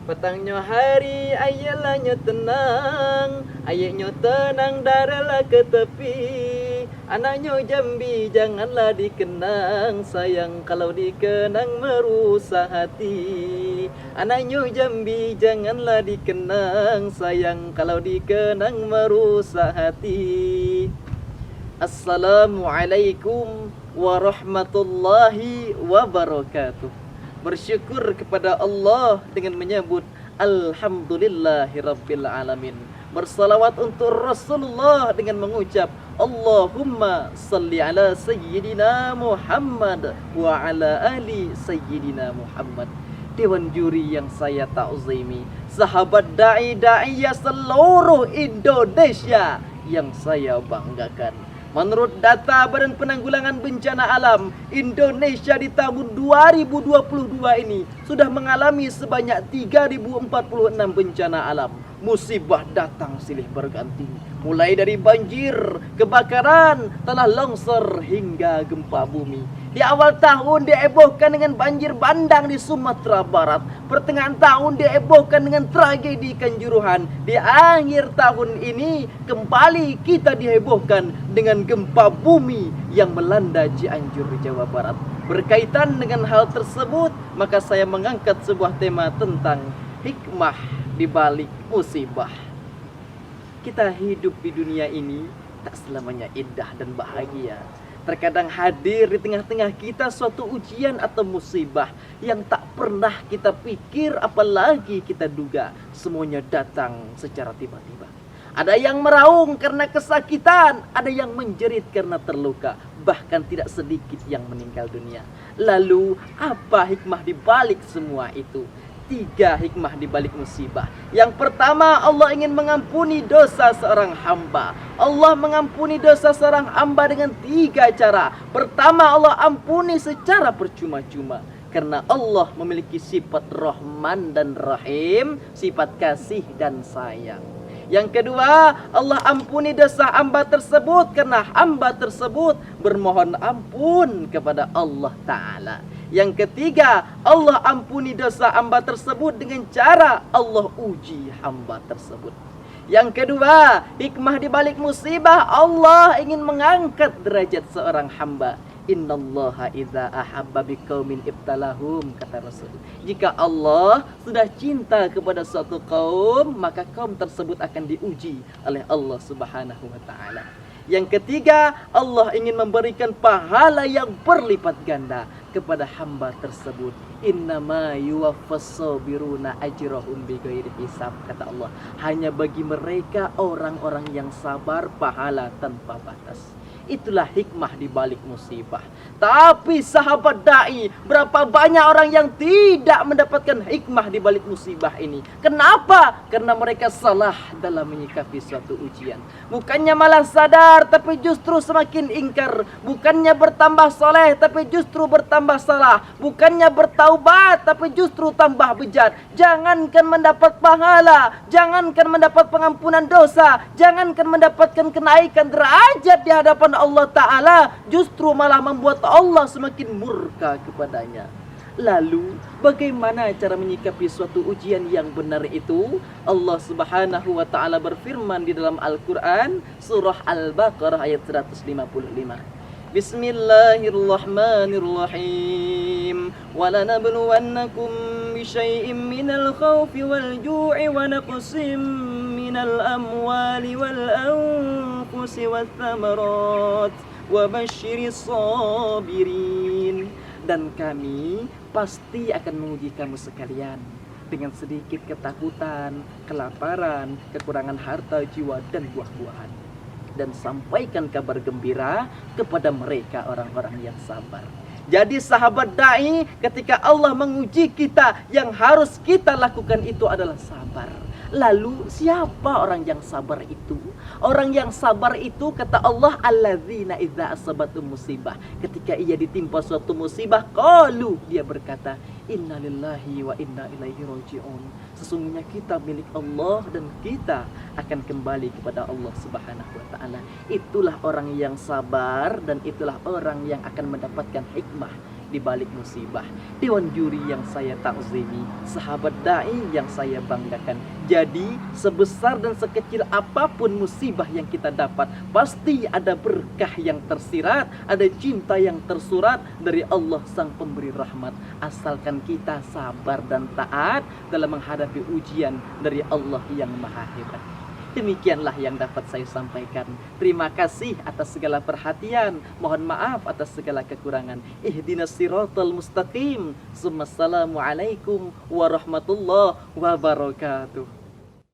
Petangnya hari ayalahnya tenang, ayahnya tenang daralah ke tepi. Anaknya Jambi janganlah dikenang, sayang kalau dikenang merusak hati. Anaknya Jambi janganlah dikenang, sayang kalau dikenang merusak hati. Assalamualaikum warahmatullahi wabarakatuh. Bersyukur kepada Allah dengan menyebut Alhamdulillahirabbil alamin. Bersalawat untuk Rasulullah dengan mengucap Allahumma salli ala sayyidina Muhammad wa ala ali sayyidina Muhammad. Dewan juri yang saya ta'zimi, sahabat da'i-da'iyah seluruh Indonesia yang saya banggakan. Menurut data Badan Penanggulangan Bencana Alam, Indonesia di tahun 2022 ini sudah mengalami sebanyak 3046 bencana alam. Musibah datang silih berganti, mulai dari banjir, kebakaran, tanah longsor hingga gempa bumi. Di awal tahun dihebohkan dengan banjir bandang di Sumatera Barat. Pertengahan tahun dihebohkan dengan tragedi Kanjuruhan. Di akhir tahun ini kembali kita dihebohkan dengan gempa bumi yang melanda Cianjur, Jawa Barat. Berkaitan dengan hal tersebut, maka saya mengangkat sebuah tema tentang hikmah di balik musibah. Kita hidup di dunia ini tak selamanya indah dan bahagia. Terkadang hadir di tengah-tengah kita suatu ujian atau musibah yang tak pernah kita pikir apalagi kita duga. Semuanya datang secara tiba-tiba. Ada yang meraung karena kesakitan, ada yang menjerit karena terluka, bahkan tidak sedikit yang meninggal dunia. Lalu apa hikmah di balik semua itu? 3 hikmah di balik musibah. Yang pertama, Allah ingin mengampuni dosa seorang hamba. Allah mengampuni dosa seorang hamba dengan 3 cara. Pertama, Allah ampuni secara percuma-cuma, karena Allah memiliki sifat Rahman dan Rahim, sifat kasih dan sayang. Yang kedua, Allah ampuni dosa hamba tersebut karena hamba tersebut bermohon ampun kepada Allah Ta'ala. Yang ketiga, Allah ampuni dosa hamba tersebut dengan cara Allah uji hamba tersebut. Yang kedua, hikmah di balik musibah, Allah ingin mengangkat derajat seorang hamba. Innallaha idza ahabba biqaumin ibtalahum, kata Rasul. Jika Allah sudah cinta kepada suatu kaum, maka kaum tersebut akan diuji oleh Allah Subhanahu wa taala. Yang ketiga, Allah ingin memberikan pahala yang berlipat ganda kepada hamba tersebut. Innama yuwaffas sabiruna ajrahum bighairi hisab, kata Allah. Hanya bagi mereka orang-orang yang sabar pahala tanpa batas. Itulah hikmah di balik musibah. Tapi sahabat dai, berapa banyak orang yang tidak mendapatkan hikmah di balik musibah ini? Kenapa? Karena mereka salah dalam menyikapi suatu ujian. Bukannya malah sadar, tapi justru semakin ingkar. Bukannya bertambah soleh, tapi justru bertambah salah. Bukannya bertaubat, tapi justru tambah bejat. Jangankan mendapat pahala, jangankan mendapat pengampunan dosa, jangankan mendapatkan kenaikan derajat di hadapan Allah Ta'ala, justru malah membuat Allah semakin murka kepadanya. Lalu bagaimana cara menyikapi suatu ujian yang benar itu? Allah Subhanahu wa Ta'ala berfirman di dalam Al-Quran, surah Al-Baqarah ayat 155. Bismillahirrahmanirrahim. Walanabluwannakum bisyai'im minal khawfi wal ju'i wa naqsim minal amwali wal anfusi wath thamarat wa basyiris sabirin. Dan kami pasti akan menguji kamu sekalian dengan sedikit ketakutan, kelaparan, kekurangan harta jiwa dan buah-buahan. Dan sampaikan kabar gembira kepada mereka orang-orang yang sabar. Jadi sahabat dai, ketika Allah menguji kita, yang harus kita lakukan itu adalah sabar. Lalu siapa orang yang sabar itu? Orang yang sabar itu, kata Allah, alladzina idza asabatum musibah. Ketika ia ditimpa suatu musibah, qalu, dia berkata, innalillahi wa inna ilaihi raji'un. Sesungguhnya kita milik Allah dan kita akan kembali kepada Allah Subhanahu wa ta'ala. Itulah orang yang sabar dan itulah orang yang akan mendapatkan hikmah di di balik musibah. Dewan juri yang saya takzimi, sahabat dai yang saya banggakan. Jadi sebesar dan sekecil apapun musibah yang kita dapat, pasti ada berkah yang tersirat, ada cinta yang tersurat dari Allah sang pemberi rahmat. Asalkan kita sabar dan taat dalam menghadapi ujian dari Allah yang maha hebat. Demikianlah yang dapat saya sampaikan. Terima kasih atas segala perhatian. Mohon maaf atas segala kekurangan. Ihdinas siratal mustaqim. Assalamualaikum warahmatullahi wabarakatuh.